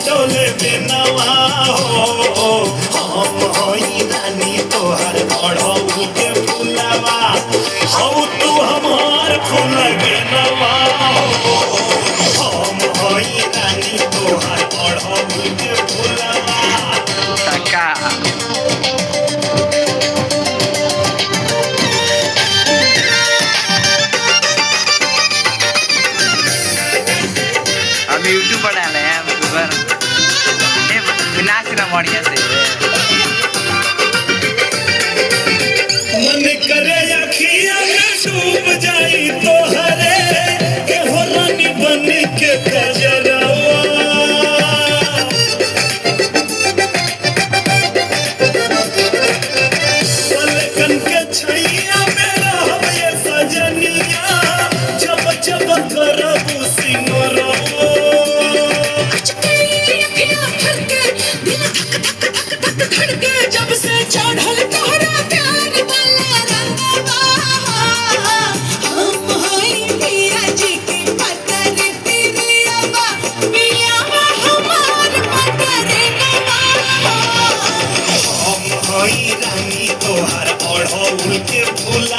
सजोले बेनवा हो हम हई रानी तोहर अढ़ऊ के फुलवा हऊ तू हमार फूल बेनवा हो हम हई रानी तोहर अढ़ऊ के फुलवा टका हम यूट्यूब पर डाले हैं यूट्यूबर विनाश ना बढ़िया से मन करे अखियां में डूब जाई तोहरे के हो रानी बन के कजरवा पलकन के छैया में रहब ये सजनिया जब जब करब सिंगरवा जब से चढ़ल तोहरा प्यार वाला रंगवा हम हई पिया जी की पतर तिरियावा पियावा हमार पतर नवा हम हई रानी तोहर अढ़ऊ के फूला